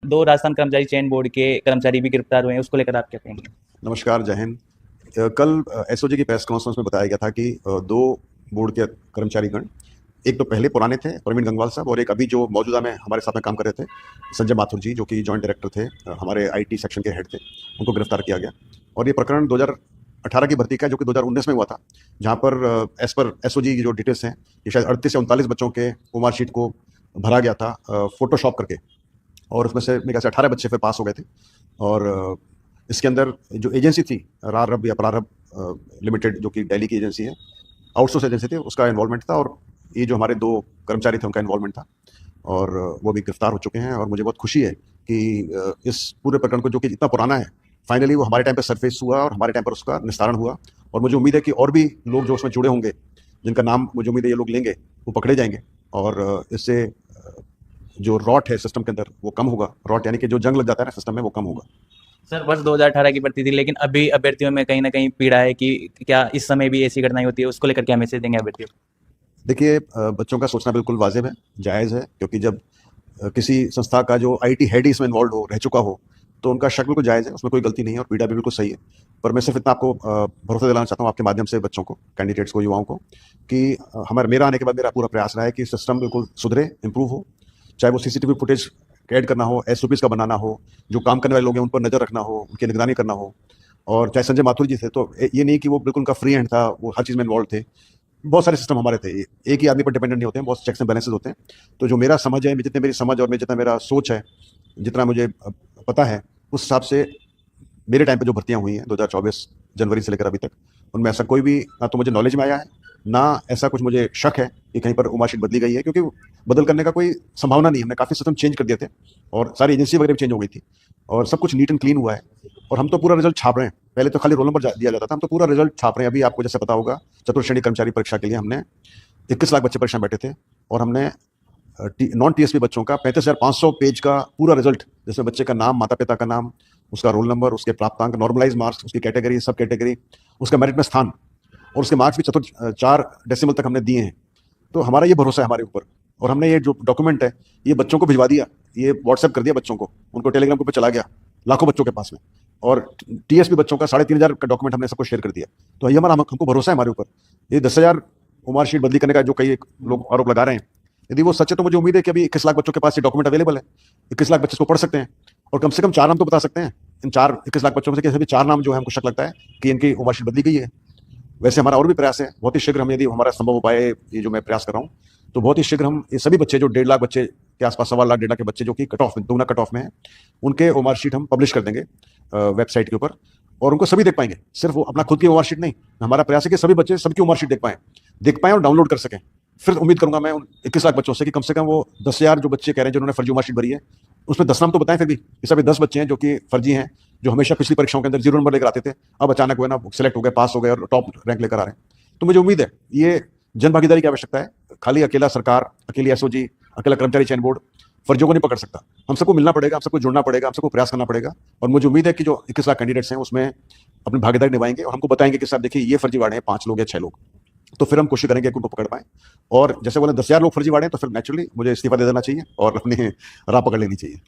दो राजस्थान कर्मचारी चयन बोर्ड के कर्मचारी भी गिरफ्तार हुए हैं, उसको लेकर आप क्या कहेंगे? नमस्कार, जय हिंद। कल एसओजी की प्रेस कॉन्फ्रेंस में बताया गया था कि दो बोर्ड के कर्मचारीगण, एक तो पहले पुराने थे प्रवीण गंगवाल साहब, और एक अभी जो मौजूदा में हमारे साथ में काम कर रहे थे संजय माथुर जी, जो कि जॉइंट डायरेक्टर थे, हमारे आईटी सेक्शन के हेड थे, उनको गिरफ्तार किया गया। और ये प्रकरण 2018 की भर्ती का है, जो कि 2019 में हुआ था, जहाँ पर एज पर एसओजी की जो डिटेल्स हैं, ये शायद 38 से 39 बच्चों के ओमार शीट को भरा गया था फोटोशॉप करके, और उसमें से मेरे ख्याल से 18 बच्चे फिर पास हो गए थे। और इसके अंदर जो एजेंसी थी रारब या प्रारब लिमिटेड, जो कि दिल्ली की एजेंसी है, आउटसोर्स एजेंसी थी, उसका इन्वॉल्वमेंट था, और ये जो हमारे दो कर्मचारी थे उनका इन्वॉल्वमेंट था, और वो भी गिरफ्तार हो चुके हैं। और मुझे बहुत खुशी है कि इस पूरे प्रकरण को, जो कि इतना पुराना है, फाइनली वो हमारे टाइम पर सरफेस हुआ और हमारे टाइम पर उसका निस्तारण हुआ। और मुझे उम्मीद है कि और भी लोग जो उसमें जुड़े होंगे, जिनका नाम मुझे उम्मीद है ये लोग लेंगे, वो पकड़े जाएंगे, और इससे जो रॉट है सिस्टम के अंदर वो कम होगा। रॉट यानी कि जो जंग लग जाता है ना सिस्टम में, वो कम होगा। सर, वर्ष 2018 की भर्ती थी, लेकिन अभी अभ्यर्थियों में कहीं न कहीं पीड़ा है कि क्या इस समय भी ऐसी घटनाएँ होती है? उसको लेकर क्या मैसेज देंगे अभ्यर्थियों को? देखिए, बच्चों का सोचना बिल्कुल वाजिब है, जायज़ है, क्योंकि जब किसी संस्था का जो आईटी हेड ही इसमें इन्वॉल्व हो, रह चुका हो, तो उनका शक बिल्कुल जायज़ है, उसमें कोई गलती नहीं है, और पीड़ा भी बिल्कुल सही है। पर मैं सिर्फ इतना आपको भरोसा दिलाना चाहता हूँ आपके माध्यम से बच्चों को, कैंडिडेट्स को, युवाओं को, कि मेरा आने के बाद मेरा पूरा प्रयास रहा है कि सिस्टम बिल्कुल सुधरे, इम्प्रूव हो। चाहे वो सीसीटीवी फुटेज ऐड करना हो, एसओपीज़ का बनाना हो, जो काम करने वाले लोग हैं उन पर नज़र रखना हो, उनकी निगरानी करना हो। और चाहे संजय माथुर जी थे, तो ये नहीं कि वो बिल्कुल उनका फ्री हैंड था, वो हर चीज़ में इन्वॉल्व थे। बहुत सारे सिस्टम हमारे थे, एक ही आदमी पर डिपेंडेंट नहीं होते हैं, बहुत चेक्स एंड बैलेंसेस होते हैं। तो जो मेरा समझ है, जितने मेरी समझ और जितना मेरा सोच है, जितना मुझे पता है, उस हिसाब से मेरे टाइम पे जो भर्तियां हुई हैं 2024 जनवरी से लेकर अभी तक, उनमें ऐसा कोई भी ना तो मुझे नॉलेज में आया है, ना ऐसा कुछ मुझे शक है कि कहीं पर उमाशीट बदली गई है, क्योंकि बदल करने का कोई संभावना नहीं है। हमने काफ़ी सिस्टम चेंज कर दिए थे, और सारी एजेंसी वगैरह भी चेंज हो गई थी, और सब कुछ नीट एंड क्लीन हुआ है। और हम तो पूरा रिजल्ट छाप रहे हैं, पहले तो खाली रोल नंबर दिया जाता था, हम तो पूरा रिजल्ट छाप रहे हैं। अभी आपको जैसे पता होगा, चतुर्थ श्रेणी कर्मचारी परीक्षा के लिए हमने 21 लाख बच्चे परीक्षा में बैठे थे, और हमने नॉन टीएसपी बच्चों का 35,500 पेज का पूरा रिजल्ट, जिसमें बच्चे का नाम, माता पिता का नाम, उसका रोल नंबर, उसके प्राप्तांक, नॉर्मलाइज मार्क्स, उसकी कैटेगरी, सब कैटेगरी, उसका मेरिट में स्थान, और उसके मार्क्स भी चतुर्थ 4 डेसिमल तक हमने दिए हैं। तो हमारा ये भरोसा है हमारे ऊपर, और हमने ये जो डॉक्यूमेंट है ये बच्चों को भिजवा दिया, ये व्हाट्सएप कर दिया बच्चों को, उनको टेलीग्राम ग्रुप पे चला गया लाखों बच्चों के पास में, और टीएसपी बच्चों का 3,500 का डॉक्यूमेंट हमने सबको शेयर कर दिया। तो ये हमको भरोसा है हमारे ऊपर। ये 10,000 उमार शीट बदली करने का जो कई लोग आरोप लगा रहे हैं, यदि वो सच है, तो मुझे उम्मीद है कि अभी 21 लाख बच्चों के पास ये डॉक्यूमेंट अवेलेबल है, 21 लाख बच्चे इसको पढ़ सकते हैं, और कम से कम 4 नाम तो बता सकते हैं। इन 21 लाख बच्चों में से किसी भी 4 नाम जो है हमको शक लगता है कि इनकी उमार शीट बदली गई है। वैसे हमारा और भी प्रयास है, बहुत ही शीघ्र हम, यदि हमारा संभव हो पाए, ये जो मैं प्रयास कर रहा हूँ, तो बहुत ही शीघ्र हम ये सभी बच्चे जो 1.5 लाख बच्चे के आसपास, 1.25 लाख 1.5 लाख के बच्चे जो कि कट ऑफ में, दोगुना कट ऑफ में है, उनके ओमार शीट हम पब्लिश कर देंगे वेबसाइट के ऊपर, और उनको सभी देख पाएंगे, सिर्फ वो अपना खुद की ओमार शीट नहीं। हमारा प्रयास है कि सभी बच्चे सबकी ओमार शीट देख पाएं और डाउनलोड कर सकें। फिर उम्मीद करूंगा मैं उन 21 लाख बच्चों से कि कम से कम वो 10,000 जो बच्चे कह रहे हैं जिन्होंने फर्जी ओमार शीट भरी है, उसमें 10 नाम तो बताएं। फिर भी इस अभी 10 बच्चे हैं जो कि फर्जी हैं, जो हमेशा पिछली परीक्षाओं के अंदर 0 नंबर लेकर आते थे, अब अचानक हुए ना, सिलेक्ट हो गए, पास हो गए, और टॉप रैंक लेकर आ रहे हैं। तो मुझे उम्मीद है ये जन भागीदारी की आवश्यकता है। खाली अकेला सरकार, अकेली एसओजी, अकेला कर्मचारी चयन बोर्ड फर्जियों को नहीं पकड़ सकता। हम सबको मिलना पड़ेगा, हम सबको जुड़ना पड़ेगा, हम सबको प्रयास करना पड़ेगा। और मुझे उम्मीद है कि जो 21 लाख कैंडिडेट्स हैं उसमें अपनी भागीदारी निभाएंगे, और हमको बताएंगे कि साहब देखिए ये फर्जीवाड़े हैं 5 लोग या 6 लोग, तो फिर हम कोशिश करेंगे कि उनको पकड़ पाएं। और जैसे बोले 10,000 लोग फर्जीवाड़े हैं, तो फिर नेचुरली मुझे इस्तीफा दे देना चाहिए और अपनी राह पकड़ लेनी चाहिए।